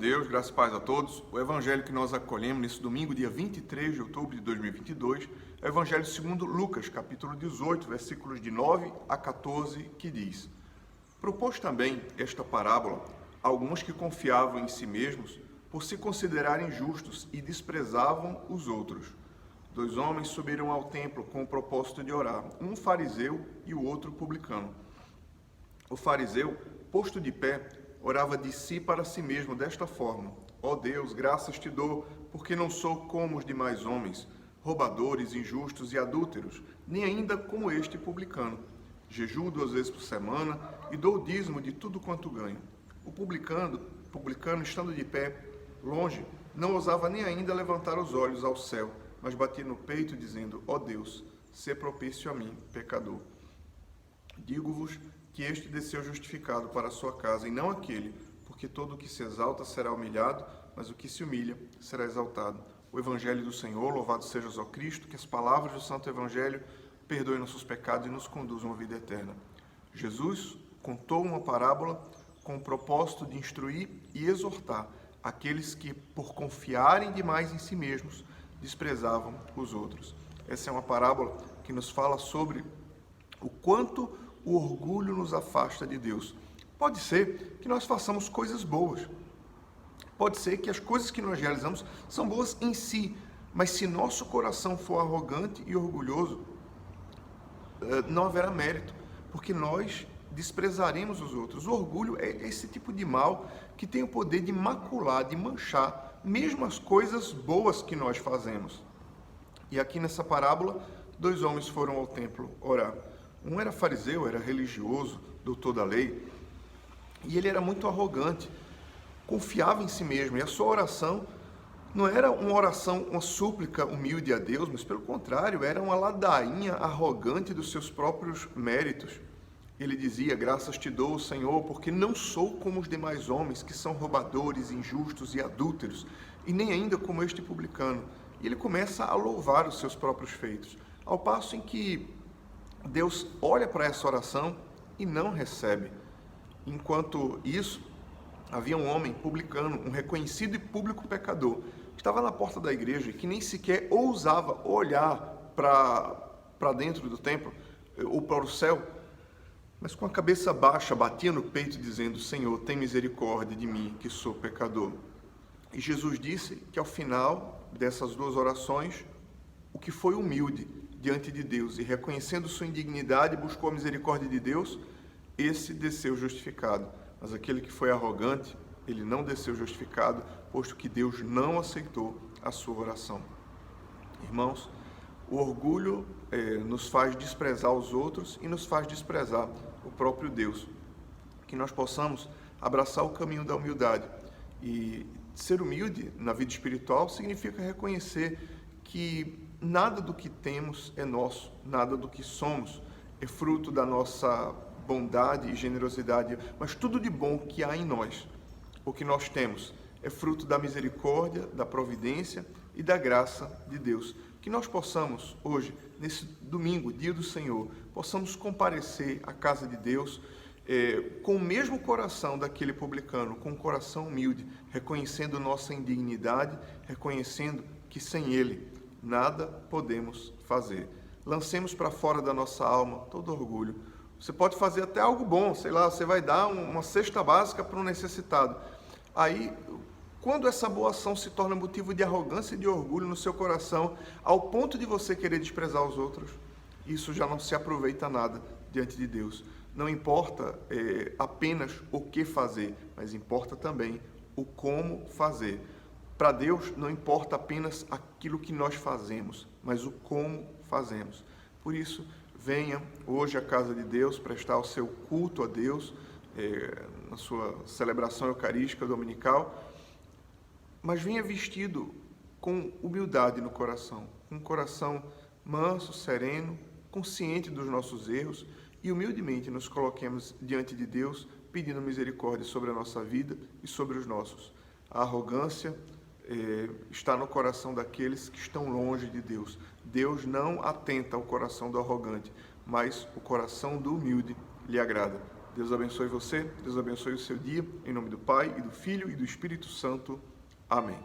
Deus, graças e paz a todos. O evangelho que nós acolhemos nesse domingo, dia 23 de outubro de 2022, é o evangelho segundo Lucas, capítulo 18, versículos de 9 a 14, que diz: Propôs também esta parábola a alguns que confiavam em si mesmos por se considerarem justos e desprezavam os outros. 2 homens subiram ao templo com o propósito de orar, um fariseu e o outro publicano. O fariseu, posto de pé, orava de si para si mesmo desta forma: Ó Deus, graças te dou, porque não sou como os demais homens, roubadores, injustos e adúlteros, nem ainda como este publicano. Jejuo 2 vezes por semana e dou o dízimo de tudo quanto ganho. O publicano, estando de pé, longe, não ousava nem ainda levantar os olhos ao céu, mas batia no peito, dizendo: Ó Deus, sê propício a mim, pecador. Digo-vos que este desceu justificado para a sua casa, e não aquele, porque todo o que se exalta será humilhado, mas o que se humilha será exaltado. O Evangelho do Senhor, louvado sejas ó Cristo, que as palavras do Santo Evangelho perdoem nossos pecados e nos conduzam à vida eterna. Jesus contou uma parábola com o propósito de instruir e exortar aqueles que, por confiarem demais em si mesmos, desprezavam os outros. Essa é uma parábola que nos fala sobre o quanto o orgulho nos afasta de Deus. Pode ser que nós façamos coisas boas. Pode ser que as coisas que nós realizamos são boas em si, mas se nosso coração for arrogante e orgulhoso, não haverá mérito, porque nós desprezaremos os outros. O orgulho é esse tipo de mal que tem o poder de macular, de manchar, mesmo as coisas boas que nós fazemos. E aqui nessa parábola, 2 homens foram ao templo orar. Um era fariseu, era religioso, doutor da lei, e ele era muito arrogante, confiava em si mesmo, e a sua oração não era uma oração, uma súplica humilde a Deus, mas pelo contrário, era uma ladainha arrogante dos seus próprios méritos. Ele dizia: graças te dou, Senhor, porque não sou como os demais homens, que são roubadores, injustos e adúlteros, e nem ainda como este publicano. E ele começa a louvar os seus próprios feitos, ao passo em que Deus olha para essa oração e não recebe. Enquanto isso, havia um homem publicano, um reconhecido e público pecador, que estava na porta da igreja e que nem sequer ousava olhar para dentro do templo ou para o céu, mas com a cabeça baixa batia no peito dizendo: Senhor, tem misericórdia de mim, que sou pecador. E Jesus disse que ao final dessas 2 orações, o que foi humilde diante de Deus e reconhecendo sua indignidade, buscou a misericórdia de Deus, esse desceu justificado. Mas aquele que foi arrogante, ele não desceu justificado, posto que Deus não aceitou a sua oração. Irmãos, o orgulho nos faz desprezar os outros e nos faz desprezar o próprio Deus. Que nós possamos abraçar o caminho da humildade. E ser humilde na vida espiritual significa reconhecer que nada do que temos é nosso, nada do que somos é fruto da nossa bondade e generosidade, mas tudo de bom que há em nós, o que nós temos, é fruto da misericórdia, da providência e da graça de Deus. Que nós possamos hoje, nesse domingo, dia do Senhor, possamos comparecer à casa de Deus com o mesmo coração daquele publicano, com um coração humilde, reconhecendo nossa indignidade, reconhecendo que sem Ele nada podemos fazer. Lancemos para fora da nossa alma todo orgulho. Você pode fazer até algo bom, sei lá, você vai dar uma cesta básica para um necessitado. Aí, quando essa boa ação se torna motivo de arrogância e de orgulho no seu coração, ao ponto de você querer desprezar os outros, isso já não se aproveita nada diante de Deus. Não importa apenas o que fazer, mas importa também o como fazer. Para Deus não importa apenas aquilo que nós fazemos, mas o como fazemos. Por isso, venha hoje à casa de Deus prestar o seu culto a Deus, na sua celebração eucarística dominical, mas venha vestido com humildade no coração, com um coração manso, sereno, consciente dos nossos erros, e humildemente nos coloquemos diante de Deus, pedindo misericórdia sobre a nossa vida e sobre os nossos. A arrogância está no coração daqueles que estão longe de Deus. Deus não atenta ao coração do arrogante, mas o coração do humilde lhe agrada. Deus abençoe você, Deus abençoe o seu dia, em nome do Pai, e do Filho e do Espírito Santo. Amém.